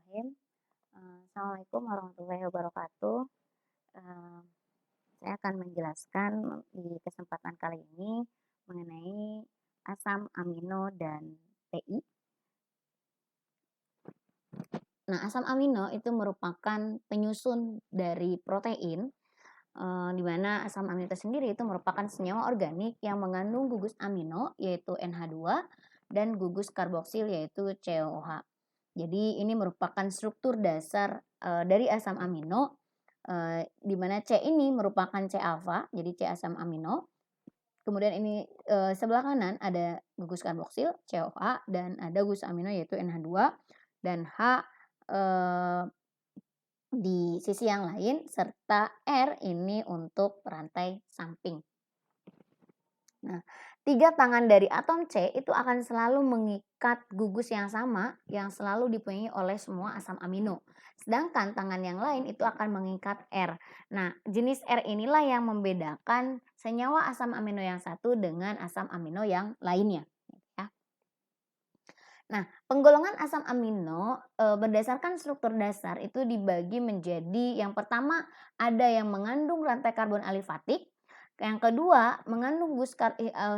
Bismillahirrahmanirrahim. Assalamualaikum warahmatullahi wabarakatuh. Eee, saya akan menjelaskan di kesempatan kali ini mengenai asam amino dan TI. Nah, asam amino itu merupakan penyusun dari protein, di mana asam amino itu sendiri itu merupakan senyawa organik yang mengandung gugus amino yaitu NH2 dan gugus karboksil yaitu COOH. Jadi ini merupakan struktur dasar, dari asam amino, di mana C ini merupakan C alfa, jadi C asam amino. Kemudian ini, sebelah kanan ada gugus karboksil COH dan ada gugus amino yaitu NH2 dan H, eee, di sisi yang lain serta R ini untuk rantai samping. Nah, 3 tangan dari atom C itu akan selalu mengikat gugus yang sama yang selalu dipunyai oleh semua asam amino. Sedangkan tangan yang lain itu akan mengikat R. Nah, jenis R inilah yang membedakan senyawa asam amino yang satu dengan asam amino yang lainnya, ya. Nah, penggolongan asam amino, berdasarkan struktur dasar itu dibagi menjadi yang pertama ada yang mengandung rantai karbon alifatik, yang kedua mengandung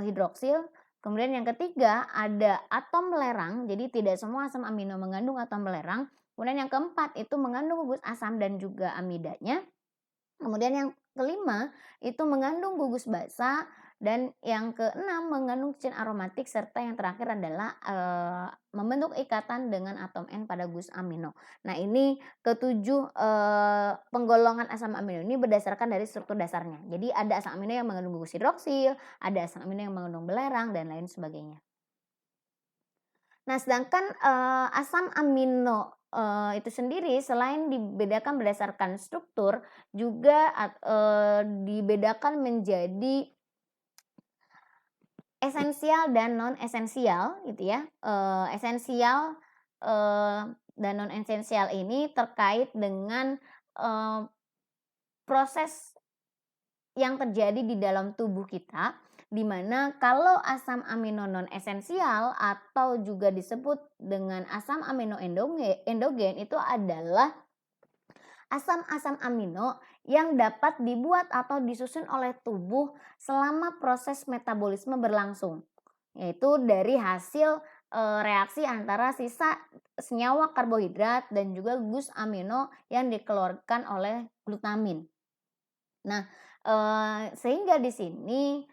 hidroksil, kemudian yang ketiga ada atom belerang, jadi tidak semua asam amino mengandung atom belerang, kemudian yang keempat itu mengandung gugus asam dan juga amidanya. Kemudian yang kelima itu mengandung gugus basa dan yang keenam mengandung cincin aromatik serta yang terakhir adalah membentuk ikatan dengan atom N pada gugus amino. Nah, ini ketujuh penggolongan asam amino ini berdasarkan dari struktur dasarnya. Jadi ada asam amino yang mengandung gugus hidroksil, ada asam amino yang mengandung belerang dan lain sebagainya. Nah, sedangkan, asam amino, itu sendiri selain dibedakan berdasarkan struktur, juga dibedakan menjadi esensial dan non esensial gitu ya. Esensial, dan non esensial ini terkait dengan, eee, proses yang terjadi di dalam tubuh kita, di mana kalau asam amino non esensial atau juga disebut dengan asam amino endogen itu adalah asam-asam amino yang dapat dibuat atau disusun oleh tubuh selama proses metabolisme berlangsung, yaitu dari hasil, reaksi antara sisa senyawa karbohidrat dan juga gugus amino yang dikeluarkan oleh glutamin. Nah, sehingga di sini,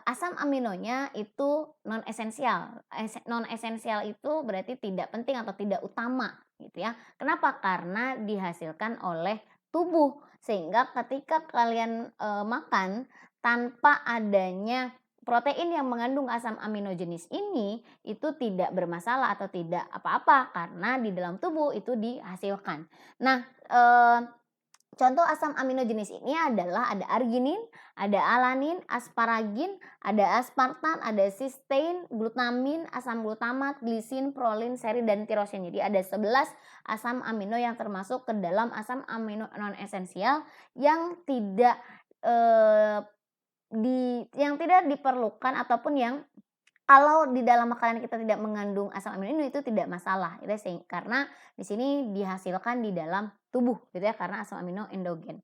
asam aminonya itu non esensial. Non esensial itu berarti tidak penting atau tidak utama gitu ya. Kenapa? Karena dihasilkan oleh tubuh. Sehingga ketika kalian, makan tanpa adanya protein yang mengandung asam amino jenis ini, itu tidak bermasalah atau tidak apa-apa karena di dalam tubuh itu dihasilkan. Nah, contoh asam amino jenis ini adalah ada arginin, ada alanin, asparagin, ada aspartan, ada cysteine, glutamin, asam glutamat, glisin, prolin, serin, dan tirosin. Jadi ada 11 asam amino yang termasuk ke dalam asam amino non esensial yang tidak eh, yang tidak diperlukan ataupun yang kalau di dalam makanan kita tidak mengandung asam amino ini itu tidak masalah, gitu ya, karena di sini dihasilkan di dalam tubuh gitu ya, karena asam amino endogen.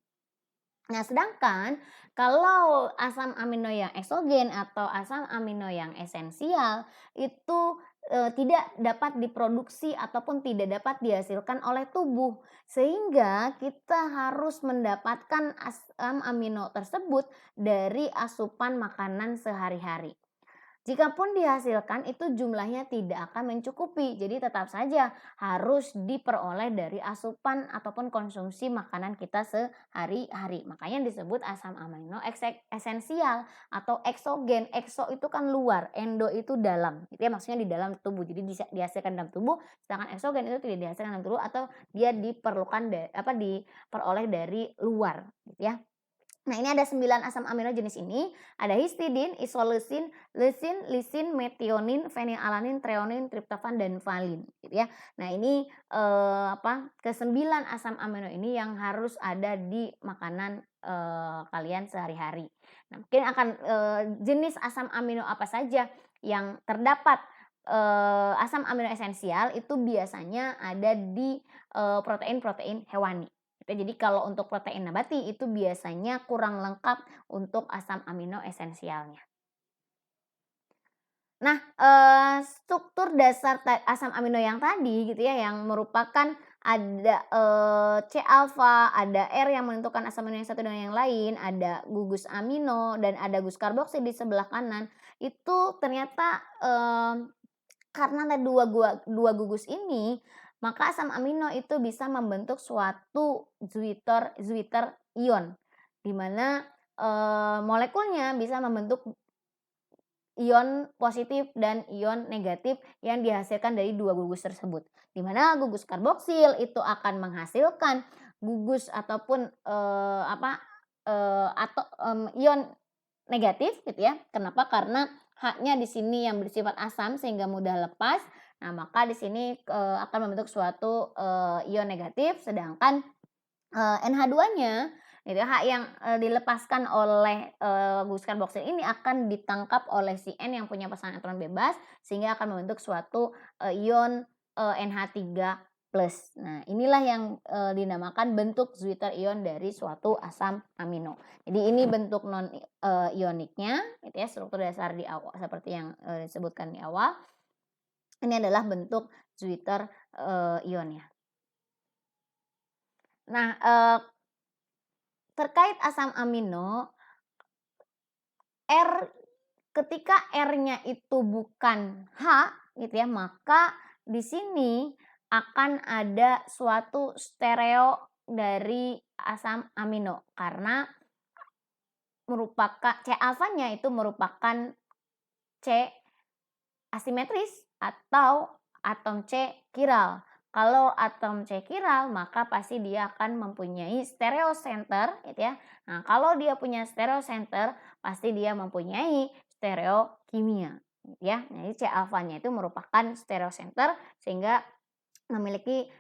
Nah, sedangkan kalau asam amino yang eksogen atau asam amino yang esensial itu, tidak dapat diproduksi ataupun tidak dapat dihasilkan oleh tubuh. Sehingga kita harus mendapatkan asam amino tersebut dari asupan makanan sehari-hari. Jikapun dihasilkan itu jumlahnya tidak akan mencukupi, jadi tetap saja harus diperoleh dari asupan ataupun konsumsi makanan kita sehari-hari. Makanya disebut asam amino esensial atau eksogen. Ekso itu kan luar, endo itu dalam. Itu ya maksudnya di dalam tubuh. Jadi dihasilkan dalam tubuh, sedangkan eksogen itu tidak dihasilkan dalam tubuh atau dia diperlukan diperoleh dari luar, gitu ya. Nah, ini ada 9 asam amino jenis ini, ada histidin, isoleusin, leusin, lisin, metionin, fenilalanin, treonin, triptofan, dan valin gitu ya. Nah, ini ke-9 asam amino ini yang harus ada di makanan, kalian sehari-hari. Nah, mungkin akan jenis asam amino apa saja yang terdapat asam amino esensial itu biasanya ada di protein-protein hewani. Gitu. Jadi kalau untuk protein nabati itu biasanya kurang lengkap untuk asam amino esensialnya. Nah, struktur dasar asam amino yang tadi gitu ya, yang merupakan ada, C-alfa, ada R yang menentukan asam amino yang satu dengan yang lain, ada gugus amino dan ada gus karboksil di sebelah kanan, itu ternyata, karena ada dua gugus ini, maka asam amino itu bisa membentuk suatu Zwitter ion, di mana, molekulnya bisa membentuk ion positif dan ion negatif yang dihasilkan dari dua gugus tersebut. Di mana gugus karboksil itu akan menghasilkan gugus ataupun, ion negatif gitu ya. Kenapa? Karena H-nya di sini yang bersifat asam sehingga mudah lepas. Nah, maka di sini, akan membentuk suatu, ion negatif, sedangkan NH2-nya gitu ya, H yang, dilepaskan oleh, gugus karboksil ini akan ditangkap oleh si N yang punya pasangan elektron bebas sehingga akan membentuk suatu, ion, NH3+. Nah, inilah yang, dinamakan bentuk Zwitter ion dari suatu asam amino. Jadi ini bentuk non, ioniknya gitu ya, struktur dasar di awal seperti yang, disebutkan di awal. Ini adalah bentuk Zwitter, ionnya. Nah, terkait asam amino, ketika R-nya itu bukan H gitu ya, maka di sini akan ada suatu stereo dari asam amino karena C-alfanya itu merupakan C asimetris atau atom C chiral. Kalau atom C chiral maka pasti dia akan mempunyai stereo center gitu ya. Nah, kalau dia punya stereo center pasti dia mempunyai stereo kimia gitu ya. Jadi C-alfanya itu merupakan stereo center sehingga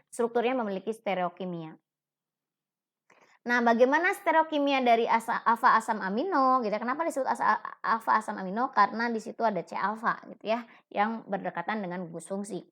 strukturnya memiliki stereo kimia. Nah, bagaimana stereokimia dari alfa asam amino gitu ya. Kenapa disebut alfa asam amino? Karena di situ ada C-alfa gitu ya, yang berdekatan dengan gugus fungsi.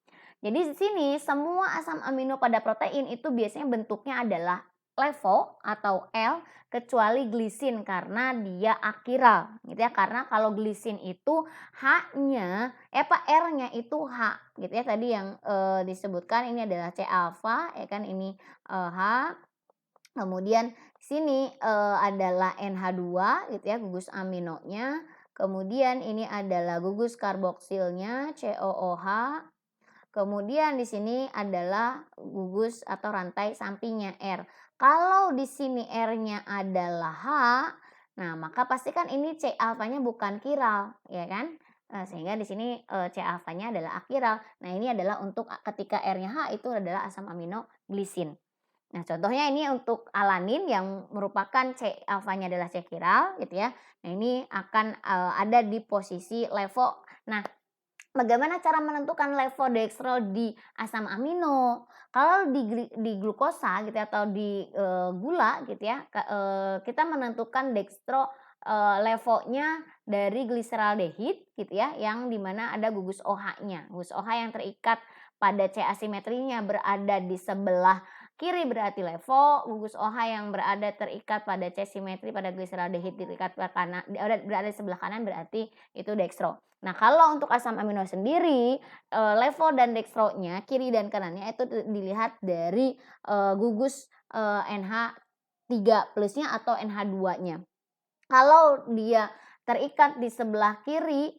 Jadi di sini semua asam amino pada protein itu biasanya bentuknya adalah levo atau L kecuali glisin karena dia akiral gitu ya. Karena kalau glisin itu R-nya itu H gitu ya. Tadi yang disebutkan ini adalah C-alfa ya kan, ini H. Kemudian sini, adalah NH2 gitu ya, gugus aminonya. Kemudian ini adalah gugus karboksilnya, COOH. Kemudian di sini adalah gugus atau rantai sampingnya R. Kalau di sini R-nya adalah H, nah maka pastikan ini C-alfanya bukan chiral, ya kan? Sehingga di sini, C-alfanya adalah akiral. Nah, ini adalah untuk ketika R-nya H itu adalah asam amino glisin. Nah, contohnya ini untuk alanin yang merupakan C-alfanya adalah C chiral gitu ya. Nah, ini akan, ada di posisi levo. Nah, bagaimana cara menentukan levo dextro di asam amino? Kalau di glukosa gitu ya, atau di, gula gitu ya, kita menentukan dextro, levonya dari gliseraldehid gitu ya, yang dimana ada gugus OH-nya. Gugus OH yang terikat pada C asimetrinya berada di sebelah kiri berarti levo, gugus OH yang terikat pada C simetri pada gliseraldehid terikat berada di sebelah kanan berarti itu dextro. Nah, kalau untuk asam amino sendiri, levo dan dextronya kiri dan kanannya itu dilihat dari, gugus, NH3 plusnya atau NH2-nya. Kalau dia terikat di sebelah kiri,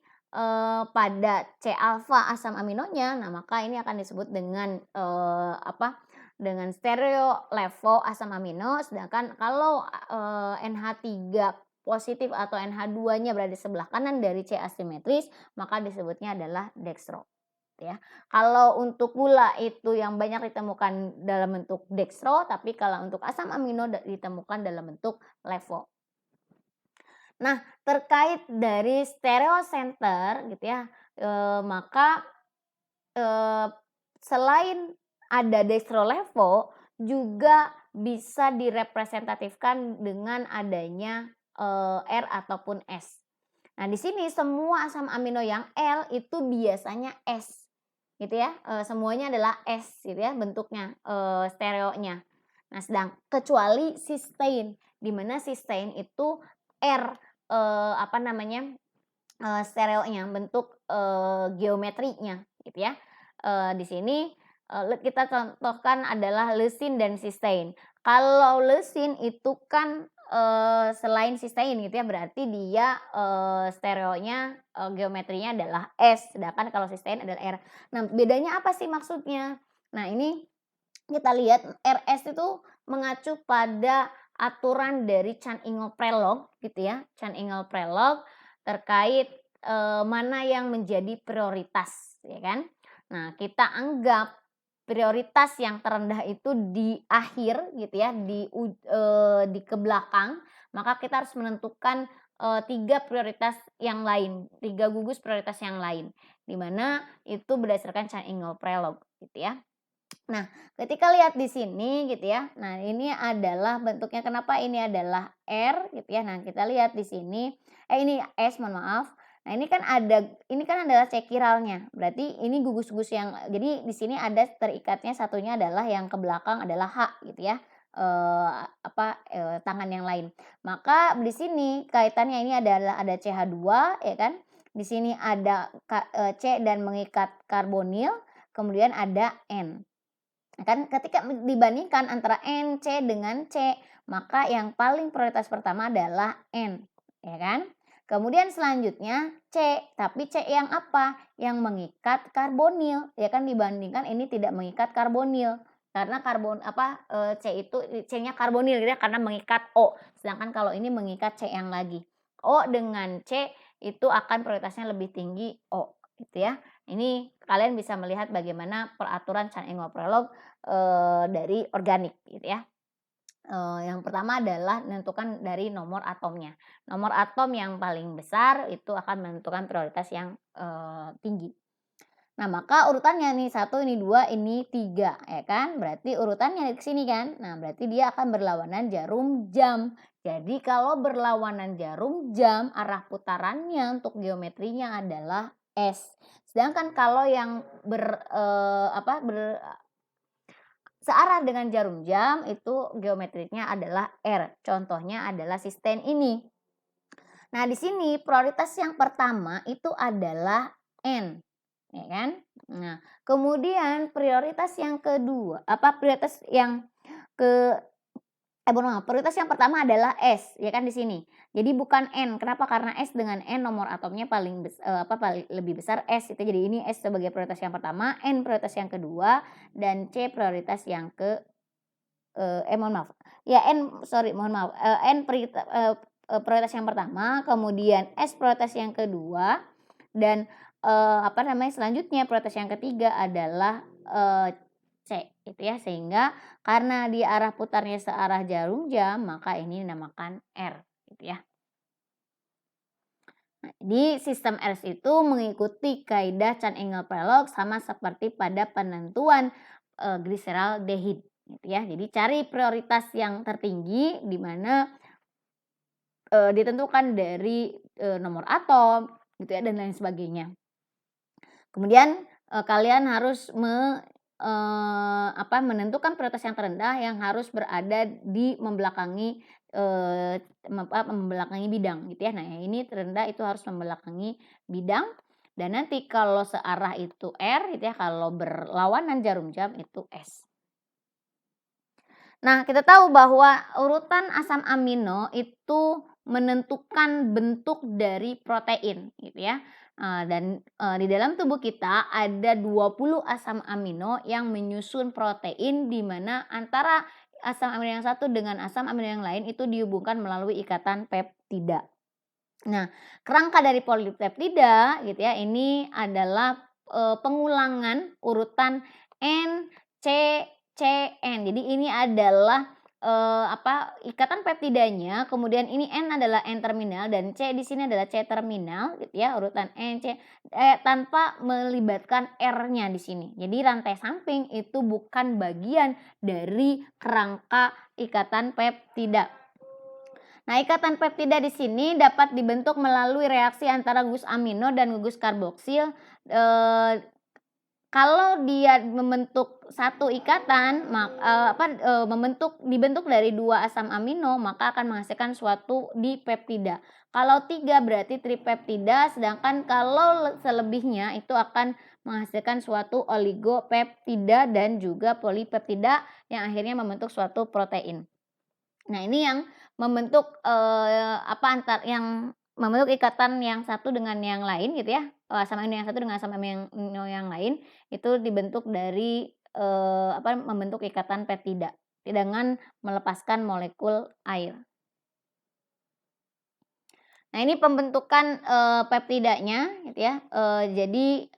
pada C-alfa asam aminonya, nah maka ini akan disebut dengan, dengan stereo levo asam amino. Sedangkan kalau, NH3 positif atau NH2-nya berada di sebelah kanan dari C asimetris, maka disebutnya adalah dextro ya. Kalau untuk gula itu yang banyak ditemukan dalam bentuk dextro, tapi kalau untuk asam amino ditemukan dalam bentuk levo. Nah, terkait dari stereo center gitu ya, maka, selain ada dextrolevo juga bisa direpresentatifkan dengan adanya, R ataupun S. Nah, di sini semua asam amino yang L itu biasanya S, gitu ya. Semuanya adalah S gitu ya bentuknya, stereonya. Nah, kecuali cysteine, di mana cysteine itu R, apa namanya, stereonya, bentuk, geometrinya gitu ya. Di sini, kita contohkan adalah leucine dan cysteine. Kalau leucine itu kan, selain cysteine gitu ya, berarti dia, stereonya, geometrinya adalah S, sedangkan kalau cysteine adalah R. Nah, bedanya apa sih maksudnya? Nah, ini kita lihat RS itu mengacu pada aturan dari Chan-Ingold-Prelog gitu ya, Chan-Ingold-Prelog terkait, mana yang menjadi prioritas ya kan. Nah, kita anggap prioritas yang terendah itu di akhir gitu ya, di ke belakang, maka kita harus menentukan, 3 prioritas yang lain, 3 gugus prioritas yang lain, di mana itu berdasarkan Chan-Ingold-Prelog gitu ya. Nah, ketika lihat di sini gitu ya, nah ini adalah bentuknya kenapa ini adalah R gitu ya. Nah, kita lihat di sini, ini S mohon maaf. Nah, ini kan adalah cekiralnya. Berarti ini gugus-gugus yang jadi di sini ada terikatnya satunya adalah yang ke belakang adalah H gitu ya. Tangan yang lain. Maka di sini kaitannya ini adalah ada CH2 ya kan. Di sini ada C dan mengikat karbonil, kemudian ada N. Kan ketika dibandingkan antara N, C dengan C, maka yang paling prioritas pertama adalah N, ya kan? Kemudian selanjutnya C, tapi C yang apa? Yang mengikat karbonil, ya kan dibandingkan ini tidak mengikat karbonil. Karena C itu C-nya karbonil gitu ya, karena mengikat O. Sedangkan kalau ini mengikat C yang lagi. O dengan C itu akan prioritasnya lebih tinggi O, gitu ya. Ini kalian bisa melihat bagaimana peraturan Chan-Ingold-Prelog dari organik gitu ya. Yang pertama adalah menentukan dari nomor atomnya. Nomor atom yang paling besar itu akan menentukan prioritas yang tinggi. Nah, maka urutannya nih 1, ini 2, ini 3 ya kan. Berarti urutannya di sini kan. Nah, berarti dia akan berlawanan jarum jam. Jadi kalau berlawanan jarum jam, arah putarannya untuk geometrinya adalah S. Sedangkan kalau yang searah dengan jarum jam itu geometrinya adalah R. Contohnya adalah cysteine ini. Nah, di sini prioritas yang pertama itu adalah N, ya kan? Nah, kemudian prioritas yang kedua, prioritas yang pertama adalah S, ya kan di sini. Jadi bukan N. Kenapa? Karena S dengan N nomor atomnya paling lebih besar S itu. Jadi ini S sebagai prioritas yang pertama, N prioritas yang kedua, dan C prioritas yang ke mohon maaf. Ya N prioritas yang pertama, kemudian S prioritas yang kedua, dan selanjutnya prioritas yang ketiga adalah C gitu ya. Sehingga karena di arah putarnya searah jarum jam, maka ini dinamakan R gitu ya. Nah, di sistem RS itu mengikuti kaidah Chan-Ingold-Prelog sama seperti pada penentuan gliseraldehid gitu ya. Jadi cari prioritas yang tertinggi di mana ditentukan dari nomor atom gitu ya dan lain sebagainya. Kemudian kalian harus menentukan prioritas yang terendah yang harus berada di membelakangi bidang gitu ya. Nah, yang ini terendah itu harus membelakangi bidang, dan nanti kalau searah itu R gitu ya, kalau berlawanan jarum jam itu S. Nah, kita tahu bahwa urutan asam amino itu menentukan bentuk dari protein gitu ya. Dan di dalam tubuh kita ada 20 asam amino yang menyusun protein, di mana antara asam amino yang satu dengan asam amino yang lain itu dihubungkan melalui ikatan peptida. Nah, kerangka dari polipeptida gitu ya, ini adalah pengulangan urutan N, C, CN. Jadi ini adalah ikatan peptidanya, kemudian ini N adalah N terminal dan C di sini adalah C terminal gitu ya, urutan N, C tanpa melibatkan R-nya di sini. Jadi rantai samping itu bukan bagian dari kerangka ikatan peptida. Nah, ikatan peptida di sini dapat dibentuk melalui reaksi antara gugus amino dan gugus karboksil. Kalau dia membentuk satu ikatan, dibentuk dari 2 asam amino, maka akan menghasilkan suatu dipeptida. Kalau 3 berarti tripeptida, sedangkan kalau selebihnya itu akan menghasilkan suatu oligopeptida dan juga polipeptida yang akhirnya membentuk suatu protein. Nah, ini yang membentuk, yang membentuk ikatan yang satu dengan yang lain gitu ya, asam amino yang satu dengan asam amino yang lain, itu dibentuk dari, membentuk ikatan peptida dengan melepaskan molekul air. Nah, ini pembentukan, peptidanya gitu ya, jadi,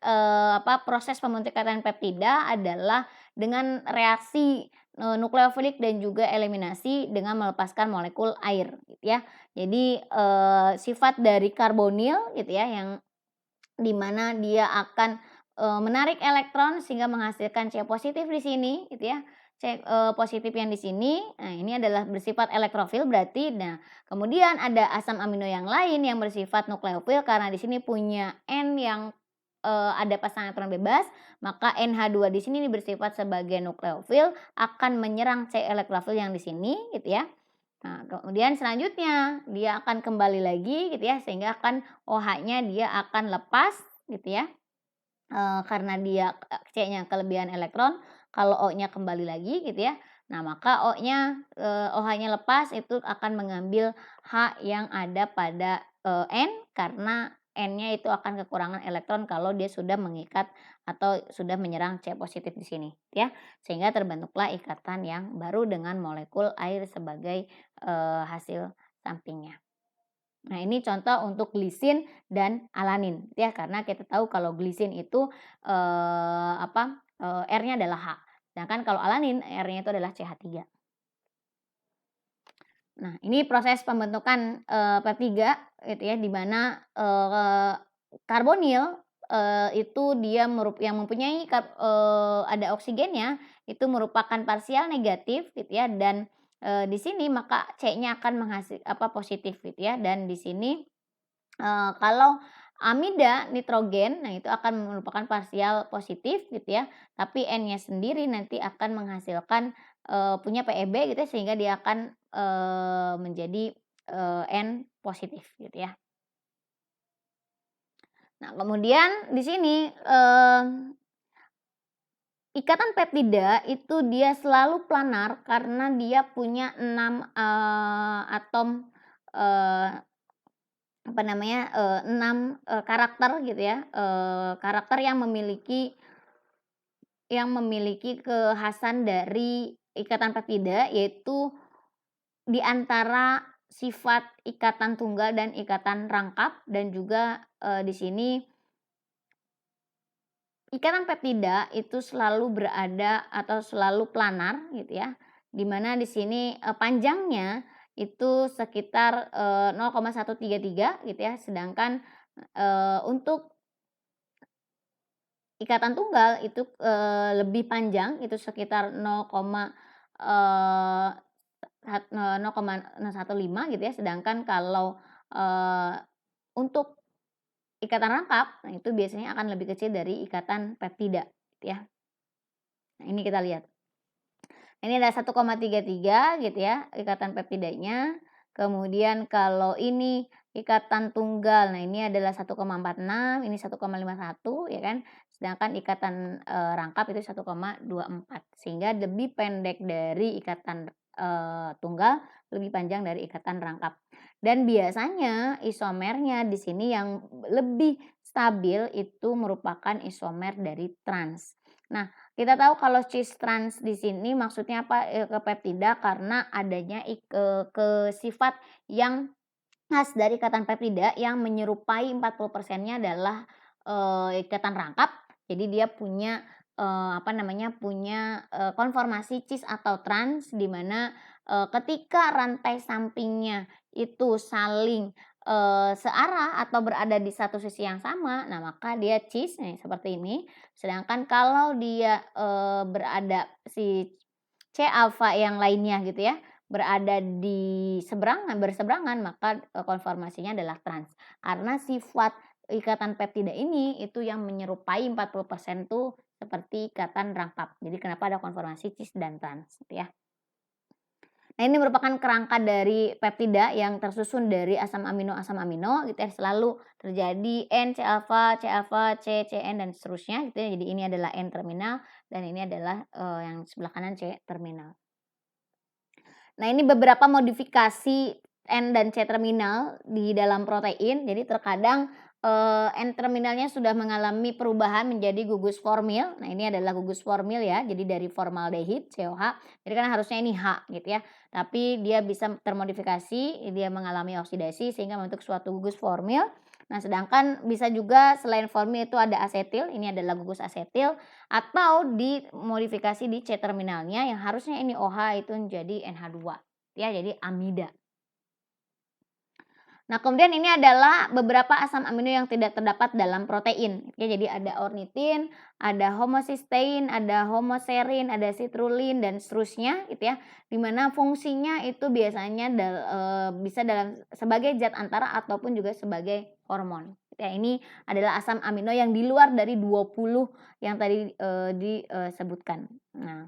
proses pembentukan peptida adalah dengan reaksi, nukleofilik dan juga eliminasi dengan melepaskan molekul air gitu ya. Jadi, sifat dari karbonil gitu ya, yang di mana dia akan, menarik elektron sehingga menghasilkan C positif di sini gitu ya. C, positif yang di sini, nah ini adalah bersifat elektrofil berarti. Nah, kemudian ada asam amino yang lain yang bersifat nukleofil karena di sini punya N yang, ada pasangan elektron bebas, maka NH2 di sini bersifat sebagai nukleofil akan menyerang C elektrofil yang di sini gitu ya. Nah, kemudian selanjutnya dia akan kembali lagi gitu ya, sehingga akan OH-nya dia akan lepas gitu ya, karena dia, C-nya kelebihan elektron, kalau O-nya kembali lagi gitu ya. Nah, maka O-nya, OH-nya lepas itu akan mengambil H yang ada pada, N, karena N-nya itu akan kekurangan elektron kalau dia sudah mengikat atau sudah menyerang C positif di sini ya. Sehingga terbentuklah ikatan yang baru dengan molekul air sebagai, hasil sampingnya. Nah, ini contoh untuk glisin dan alanin ya, karena kita tahu kalau glisin itu, R-nya adalah H, sedangkan kalau alanin R-nya itu adalah CH3. Nah, ini proses pembentukan, peptida gitu ya, di mana, karbonil, itu dia yang mempunyai ada oksigennya itu merupakan parsial negatif gitu ya, dan, di sini maka C-nya akan positif gitu ya, dan di sini, kalau amida nitrogen, nah itu akan merupakan parsial positif gitu ya, tapi N-nya sendiri nanti akan menghasilkan, punya PEB gitu ya, sehingga dia akan, menjadi, N positif gitu ya. Nah, kemudian di sini, ikatan peptida itu dia selalu planar karena dia punya 6, atom, 6, karakter gitu ya, karakter yang memiliki kekhasan dari ikatan peptida, yaitu di antara sifat ikatan tunggal dan ikatan rangkap, dan juga, di sini ikatan peptida itu selalu berada atau selalu planar gitu ya, di mana di sini, panjangnya itu sekitar, 0,133 gitu ya, sedangkan, untuk ikatan tunggal itu, lebih panjang, itu sekitar 0,15 gitu ya, sedangkan kalau, untuk ikatan rangkap, nah itu biasanya akan lebih kecil dari ikatan peptida gitu ya. Nah, ini kita lihat. Ini ada 1,33 gitu ya ikatan peptidanya. Kemudian kalau ini ikatan tunggal, nah ini adalah 1,46, ini 1,51 ya kan. Sedangkan ikatan, rangkap itu 1,24, sehingga lebih pendek dari ikatan, tunggal, lebih panjang dari ikatan rangkap. Dan biasanya isomernya di sini yang lebih stabil itu merupakan isomer dari trans. Nah, kita tahu kalau cis trans di sini maksudnya apa, ke peptida karena adanya sifat yang khas dari ikatan peptida yang menyerupai 40%-nya adalah, ikatan rangkap. Jadi dia punya, konformasi cis atau trans, di mana, ketika rantai sampingnya itu saling, searah atau berada di satu sisi yang sama, nah maka dia cis, nih seperti ini. Sedangkan kalau dia, berada si C alfa yang lainnya gitu ya, berada di berseberangan, maka konformasinya adalah trans. Karena sifat ikatan peptida ini itu yang menyerupai 40% tuh seperti ikatan rangkap. Jadi kenapa ada konformasi cis dan trans gitu ya. Nah, ini merupakan kerangka dari peptida yang tersusun dari asam amino gitu ya, selalu terjadi N, C alfa, C, N dan seterusnya gitu ya. Jadi ini adalah N terminal dan ini adalah yang sebelah kanan C terminal. Nah, ini beberapa modifikasi N dan C terminal di dalam protein. Jadi terkadang N terminalnya sudah mengalami perubahan menjadi gugus formil. Nah, ini adalah gugus formil ya. Jadi dari formaldehid COH. Jadi kan harusnya ini H gitu ya. Tapi dia bisa termodifikasi, dia mengalami oksidasi sehingga membentuk suatu gugus formil. Nah, sedangkan bisa juga selain formil itu ada asetil, ini adalah gugus asetil atau dimodifikasi di C terminalnya yang harusnya ini OH itu menjadi NH2 ya, jadi amida. Nah, kemudian ini adalah beberapa asam amino yang tidak terdapat dalam protein. Ya, jadi ada ornitin, ada homocysteine, ada homoserin, ada citrulline dan seterusnya gitu ya. Di mana fungsinya itu biasanya bisa dalam sebagai zat antara ataupun juga sebagai hormon. Ya, ini adalah asam amino yang di luar dari 20 yang tadi disebutkan. Nah,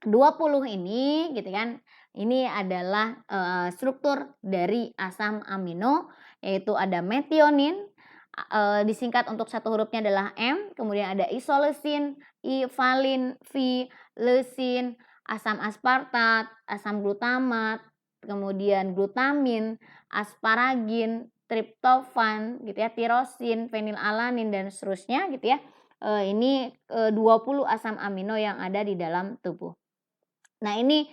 20 ini gitu kan, ini adalah struktur dari asam amino, yaitu ada metionin, disingkat untuk satu hurufnya adalah M, kemudian ada isoleucin, I, valin, V, leucin, asam aspartat, asam glutamat, kemudian glutamin, asparagin, triptofan gitu ya, tirosin, fenilalanin dan seterusnya gitu ya. Ini 20 asam amino yang ada di dalam tubuh. Nah, ini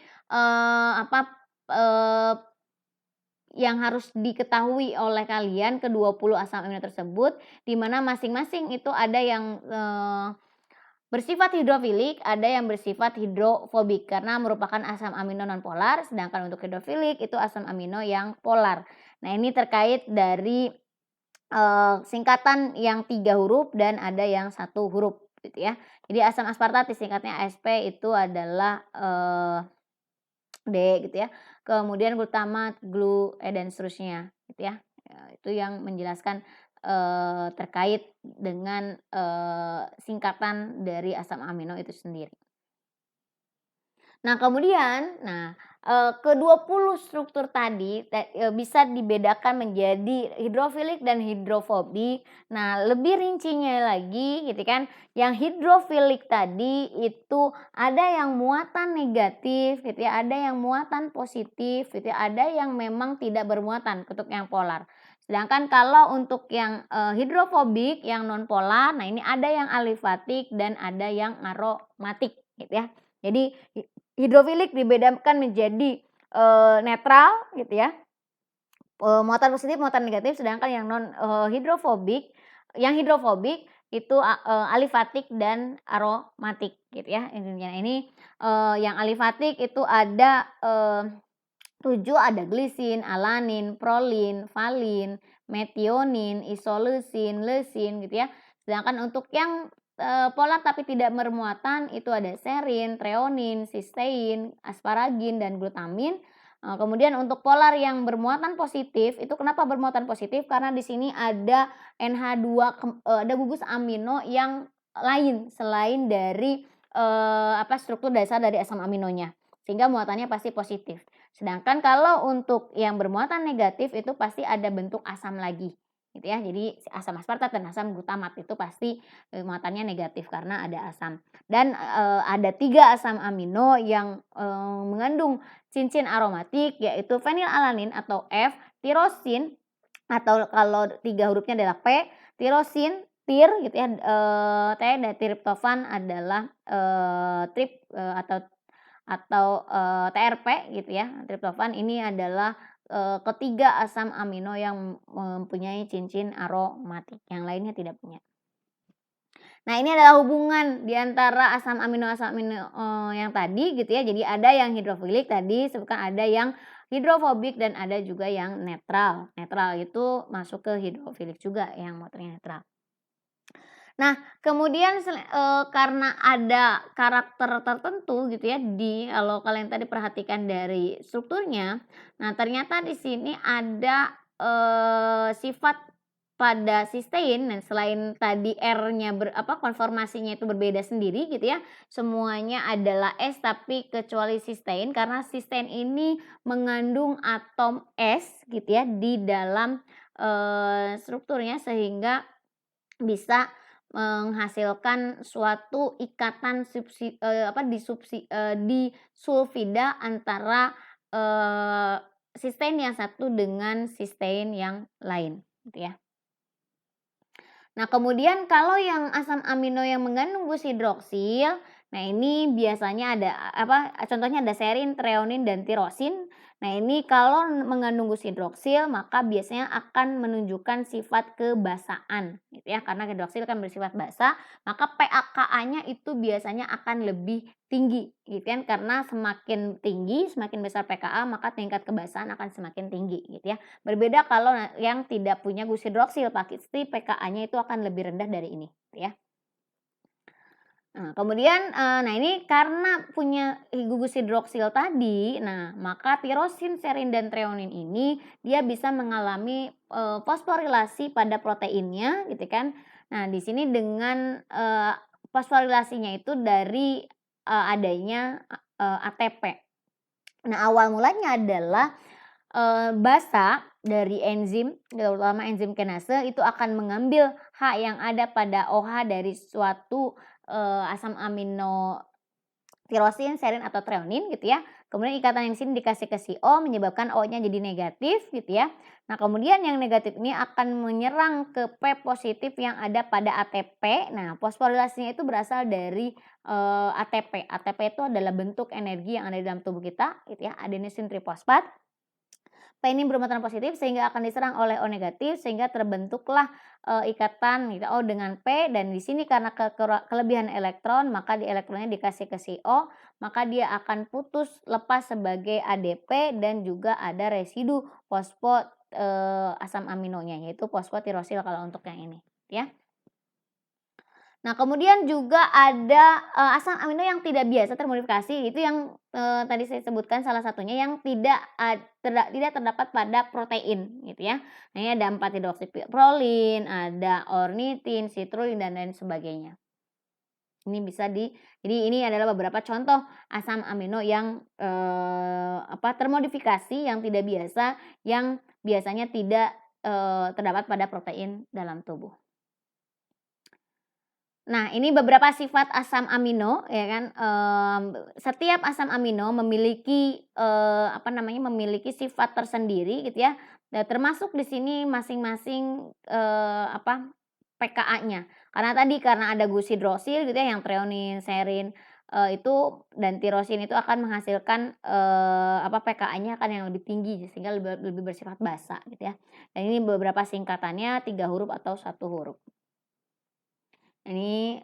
yang harus diketahui oleh kalian ke-20 asam amino tersebut, di mana masing-masing itu ada yang bersifat hidrofilik, ada yang bersifat hidrofobik karena merupakan asam amino nonpolar, sedangkan untuk hidrofilik itu asam amino yang polar. Nah, ini terkait dari singkatan yang 3 huruf dan ada yang 1 huruf gitu ya. Jadi asam aspartat disingkatnya ASP itu adalah D gitu ya. Kemudian glutamat, dan seterusnya gitu ya. Itu yang menjelaskan terkait dengan singkatan dari asam amino itu sendiri. Nah, kemudian ke-20 struktur tadi bisa dibedakan menjadi hidrofilik dan hidrofobik. Nah, lebih rincinya lagi gitu kan, yang hidrofilik tadi itu ada yang muatan negatif gitu ya, ada yang muatan positif gitu ya, ada yang memang tidak bermuatan untuk yang polar. Sedangkan kalau untuk yang hidrofobik, yang non-polar, nah ini ada yang alifatik dan ada yang aromatik gitu ya. Jadi hidrofilik dibedakan menjadi netral gitu ya, muatan positif, muatan negatif, sedangkan yang hidrofobik itu alifatik dan aromatik gitu ya. Ini yang alifatik itu ada 7, ada glisin, alanin, prolin, valin, metionin, isoleucin, leucin gitu ya. Sedangkan untuk yang polar tapi tidak bermuatan itu ada serin, treonin, sistein, asparagin dan glutamin. Kemudian untuk polar yang bermuatan positif itu kenapa bermuatan positif? Karena di sini ada NH2 ada gugus amino yang lain selain dari struktur dasar dari asam aminonya. Sehingga muatannya pasti positif. Sedangkan kalau untuk yang bermuatan negatif itu pasti ada bentuk asam lagi gitu ya. Jadi asam aspartat dan asam glutamat itu pasti muatannya negatif karena ada asam. Dan ada 3 asam amino yang mengandung cincin aromatik yaitu fenilalanin atau F, tirosin atau kalau 3 hurufnya adalah P, tirosin, tir gitu ya, T dan triptofan adalah atau TRP gitu ya. Triptofan ini adalah ketiga asam amino yang mempunyai cincin aromatik, yang lainnya tidak punya. Nah, ini adalah hubungan di antara asam amino yang tadi gitu ya. Jadi ada yang hidrofilik tadi sebutkan, ada yang hidrofobik dan ada juga yang netral. Netral itu masuk ke hidrofilik juga yang muatannya netral. Nah, kemudian karena ada karakter tertentu gitu ya kalau kalian tadi perhatikan dari strukturnya, nah ternyata di sini ada, sifat pada sistein. Nah, selain tadi R-nya konformasinya itu berbeda sendiri gitu ya, semuanya adalah S tapi kecuali sistein, karena sistein ini mengandung atom S gitu ya di dalam, strukturnya, sehingga bisa menghasilkan suatu ikatan disulfida antara, eee, sistein yang satu dengan sistein yang lain gitu ya. Nah, kemudian kalau yang asam amino yang mengandung gus hidroksil, nah ini biasanya ada contohnya ada serin, treonin, dan tirosin. Nah, ini kalau mengandung gus hidroksil maka biasanya akan menunjukkan sifat kebasaan gitu ya. Karena hidroksil kan bersifat basa, maka pAKA-nya itu biasanya akan lebih tinggi gitu kan. Karena semakin tinggi, semakin besar pKa, maka tingkat kebasaan akan semakin tinggi gitu ya. Berbeda kalau yang tidak punya gus hidroksil, pasti pKa-nya itu akan lebih rendah dari ini, gitu ya. Nah, kemudian, nah ini karena punya gus hidroksil tadi, nah maka tirosin, serin, dan treonin ini dia bisa mengalami, fosforilasi pada proteinnya gitu kan. Nah, di sini dengan, fosforilasinya itu dari, adanya, ATP. Nah, awal mulanya adalah basa dari enzim, terutama enzim kinase itu akan mengambil H yang ada pada OH dari suatu, asam amino tirosin, serin, atau treonin gitu ya. Kemudian ikatan yang di sini dikasih ke si O menyebabkan O-nya jadi negatif gitu ya. Nah, kemudian yang negatif ini akan menyerang ke P positif yang ada pada ATP. Nah, fosforilasinya itu berasal dari, ATP. ATP itu adalah bentuk energi yang ada di dalam tubuh kita gitu ya, adenosin trifosfat. P ini bermuatan positif sehingga akan diserang oleh O negatif, sehingga terbentuklah, ikatan gitu O dengan P, dan di sini karena kelebihan elektron maka di elektronnya dikasih ke si O, maka dia akan putus lepas sebagai ADP dan juga ada residu asam aminonya, yaitu fosfotirosil kalau untuk yang ini ya. Nah, kemudian juga ada, asam amino yang tidak biasa termodifikasi, itu yang, tadi saya sebutkan salah satunya yang tidak terdapat pada protein gitu ya. Nah, ini ada 4-hidroksiprolin, ada ornitin, citrulline, dan lain sebagainya. Jadi ini adalah beberapa contoh asam amino yang, termodifikasi, yang tidak biasa, yang biasanya tidak, terdapat pada protein dalam tubuh. Nah, ini beberapa sifat asam amino ya kan, setiap asam amino memiliki, memiliki sifat tersendiri gitu ya, termasuk di sini masing-masing, pKa-nya. Karena ada gus hidroksil gitu ya, yang treonin, serin, itu dan tirosin itu akan menghasilkan, pKa-nya akan yang lebih tinggi sehingga lebih bersifat basa gitu ya. Dan ini beberapa singkatannya 3 huruf atau 1 huruf. Ini,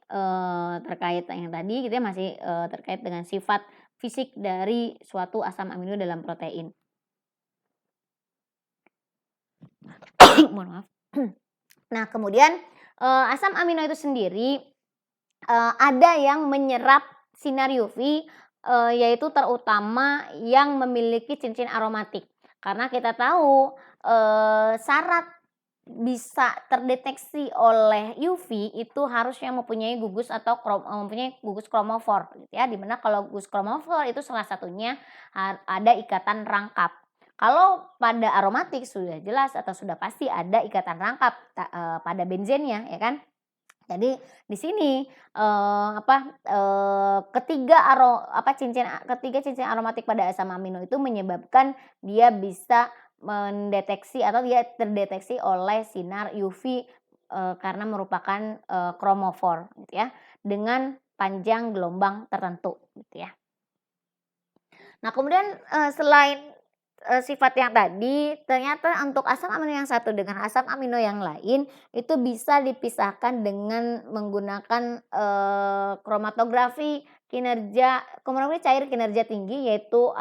terkait yang tadi gitu ya, masih, terkait dengan sifat fisik dari suatu asam amino dalam protein. Mohon maaf. Nah, kemudian, asam amino itu sendiri, ada yang menyerap sinar UV, yaitu terutama yang memiliki cincin aromatik. Karena kita tahu, syarat bisa terdeteksi oleh UV itu harusnya mempunyai gugus atau mempunyai gugus kromofor gitu ya, di mana kalau gugus kromofor itu salah satunya ada ikatan rangkap. Kalau pada aromatik sudah jelas atau sudah pasti ada ikatan rangkap pada benzennya ya kan. Jadi di sini, ketiga cincin aromatik pada asam amino itu menyebabkan dia bisa mendeteksi atau dia terdeteksi oleh sinar UV, karena merupakan, kromofor gitu ya, dengan panjang gelombang tertentu gitu ya. Nah, kemudian, selain, sifat yang tadi, ternyata untuk asam amino yang satu dengan asam amino yang lain itu bisa dipisahkan dengan menggunakan, kromatografi cair kinerja tinggi, yaitu,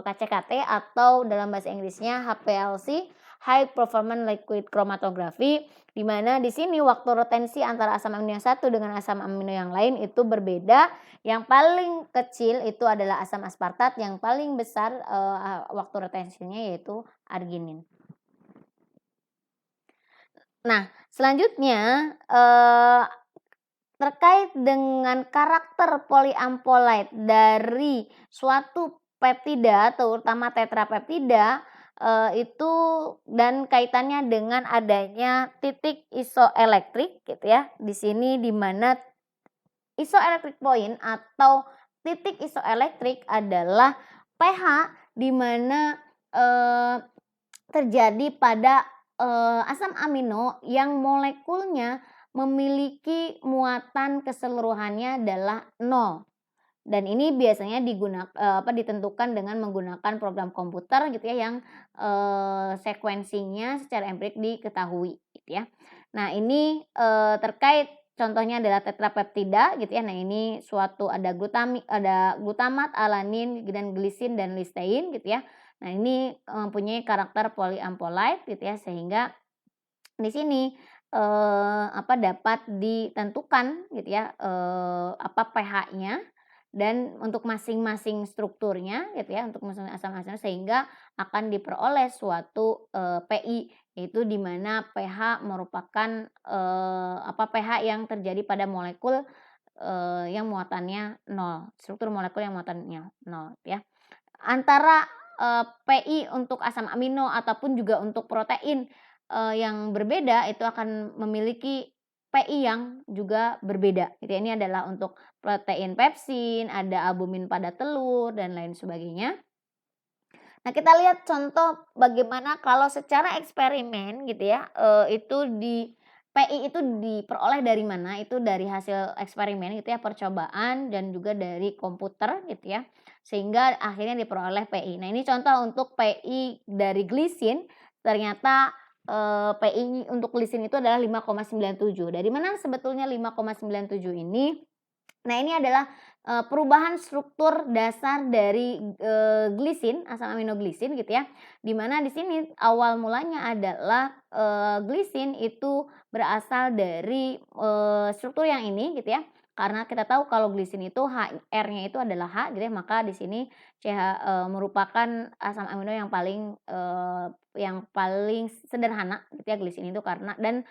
KCKT atau dalam bahasa Inggrisnya HPLC. high performance liquid chromatography, di mana di sini waktu retensi antara asam amino yang satu dengan asam amino yang lain itu berbeda. Yang paling kecil itu adalah asam aspartat, yang paling besar waktu retensinya yaitu arginin. Nah, selanjutnya terkait dengan karakter polyampolite dari suatu peptida, terutama tetrapeptida, itu dan kaitannya dengan adanya titik isoelektrik gitu ya. Di sini di mana isoelectric point atau titik isoelektrik adalah pH di mana terjadi pada asam amino yang molekulnya memiliki muatan keseluruhannya adalah 0. Dan ini biasanya ditentukan dengan menggunakan program komputer gitu ya yang sekuensinya secara empirik diketahui gitu ya. Nah, ini terkait contohnya adalah tetrapeptida gitu ya. Nah, ini suatu ada glutamat, alanin, dan glisin dan listein gitu ya. Nah, ini mempunyai karakter polyampolite gitu ya, sehingga di sini dapat ditentukan gitu ya pH-nya dan untuk masing-masing strukturnya gitu ya, untuk masing asam-asam sehingga akan diperoleh suatu PI, yaitu di mana pH merupakan pH yang terjadi pada molekul yang muatannya 0, struktur molekul yang muatannya 0 ya. Antara PI untuk asam amino ataupun juga untuk protein yang berbeda itu akan memiliki PI yang juga berbeda gitu ya. Ini adalah untuk protein pepsin, ada albumin pada telur dan lain sebagainya. Nah, kita lihat contoh bagaimana kalau secara eksperimen gitu ya, PI itu diperoleh dari mana, itu dari hasil eksperimen gitu ya, percobaan dan juga dari komputer gitu ya, sehingga akhirnya diperoleh PI. Nah, ini contoh untuk PI dari glisin, ternyata PI untuk glisin itu adalah 5,97. Dari mana sebetulnya 5,97 ini? Nah, ini adalah perubahan struktur dasar dari glisin, asam amino glisin gitu ya. Di mana di sini awal mulanya adalah glisin itu berasal dari struktur yang ini gitu ya. Karena kita tahu kalau glisin itu R-nya itu adalah H gitu ya, maka di sini CH merupakan asam amino yang paling sederhana gitu ya glisin itu, karena dan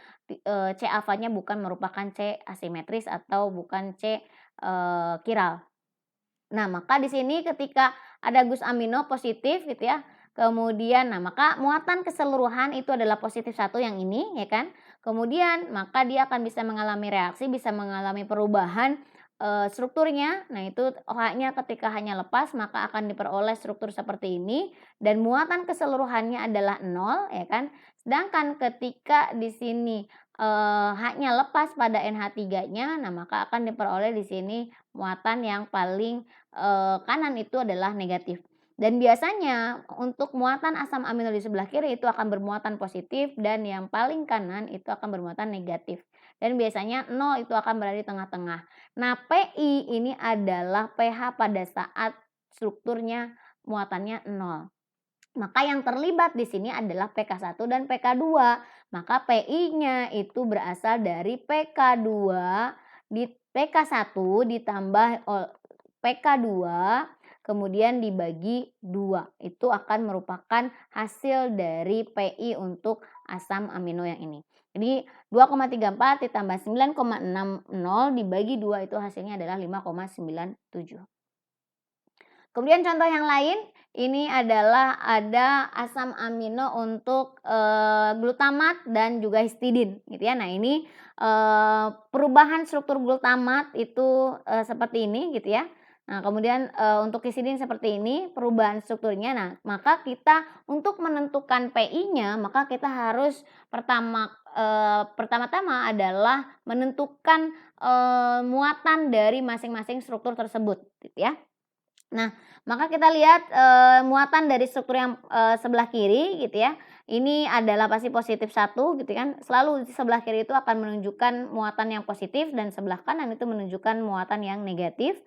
C alfanya bukan merupakan C asimetris atau bukan C kiral. Nah, maka di sini ketika ada gus amino positif gitu ya, kemudian maka muatan keseluruhan itu adalah positif 1 yang ini ya kan. Kemudian maka dia akan bisa mengalami reaksi, bisa mengalami perubahan strukturnya. Nah, itu OH-nya ketika hanya lepas maka akan diperoleh struktur seperti ini dan muatan keseluruhannya adalah 0 ya kan. Sedangkan ketika di sini H-nya lepas pada NH3-nya, nah maka akan diperoleh di sini muatan yang paling kanan itu adalah negatif. Dan biasanya untuk muatan asam amino di sebelah kiri itu akan bermuatan positif dan yang paling kanan itu akan bermuatan negatif. Dan biasanya 0 itu akan berada di tengah-tengah. Nah, PI ini adalah pH pada saat strukturnya muatannya 0. Maka yang terlibat di sini adalah PK1 dan PK2. Maka PI-nya itu berasal dari PK2 di PK1 ditambah PK2 kemudian dibagi 2. Itu akan merupakan hasil dari PI untuk asam amino yang ini. Jadi 2,34 ditambah 9,60 dibagi 2 itu hasilnya adalah 5,97. Kemudian contoh yang lain, ini adalah ada asam amino untuk glutamat dan juga histidin gitu ya. Nah, ini perubahan struktur glutamat itu seperti ini gitu ya. Nah, kemudian untuk histidin seperti ini perubahan strukturnya. Nah, maka kita untuk menentukan PI-nya maka kita harus pertama-tama adalah menentukan muatan dari masing-masing struktur tersebut gitu ya. Nah, maka kita lihat muatan dari struktur yang sebelah kiri gitu ya. Ini adalah pasti positif 1 gitu kan. Selalu di sebelah kiri itu akan menunjukkan muatan yang positif dan sebelah kanan itu menunjukkan muatan yang negatif.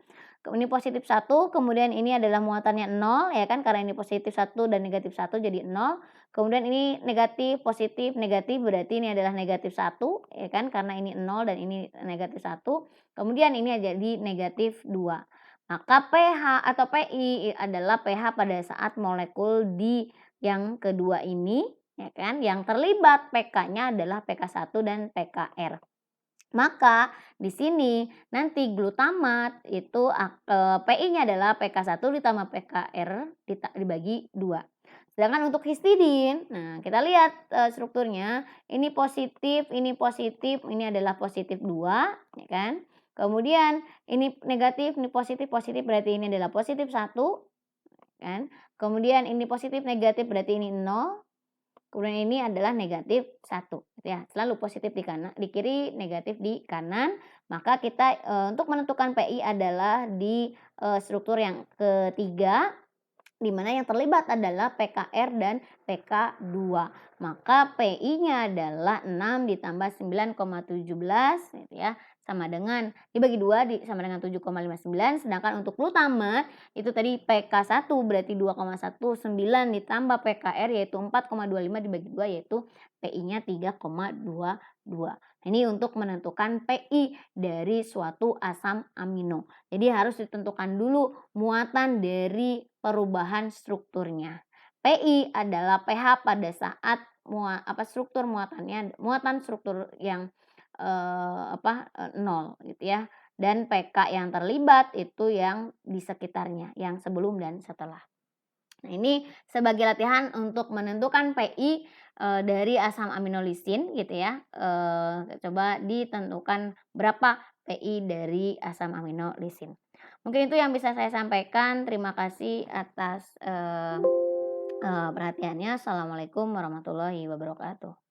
ini positif 1, kemudian ini adalah muatannya 0 ya kan, karena ini positif 1 dan negatif 1 jadi 0. Kemudian ini negatif, positif, negatif, berarti ini adalah negatif 1 ya kan, karena ini 0 dan ini negatif 1. Kemudian ini jadi negatif 2. Maka pH atau Pi adalah pH pada saat molekul di yang kedua ini ya kan, yang terlibat pK-nya adalah pK1 dan pKr. Maka di sini nanti glutamat itu Pi-nya adalah pK1 ditambah pKr dibagi 2. Sedangkan untuk histidin, nah kita lihat strukturnya, ini positif, ini adalah positif 2, ya kan. Kemudian ini negatif, ini positif, positif berarti ini adalah positif 1, kan. Kemudian ini positif, negatif berarti ini 0. Kemudian ini adalah negatif 1 gitu ya. Selalu positif di kanan, di kiri, negatif di kanan. Maka kita untuk menentukan Pi adalah di struktur yang ketiga, di mana yang terlibat adalah PKR dan PK2. Maka Pi-nya adalah 6 ditambah 9,17 gitu ya, sama dengan dibagi 2 sama dengan 7,59. Sedangkan untuk glutamat itu tadi PK1 berarti 2,19 ditambah PKR yaitu 4,25 dibagi 2 yaitu Pi-nya 3,22. Ini untuk menentukan Pi dari suatu asam amino. Jadi harus ditentukan dulu muatan dari perubahan strukturnya. Pi adalah pH pada saat struktur muatan struktur yang 0 gitu ya. Dan pK yang terlibat itu yang di sekitarnya, yang sebelum dan setelah. Nah, ini sebagai latihan untuk menentukan Pi dari asam amino lisin gitu ya. Coba ditentukan berapa Pi dari asam amino lisin. Mungkin itu yang bisa saya sampaikan. Terima kasih atas perhatiannya. Assalamualaikum warahmatullahi wabarakatuh.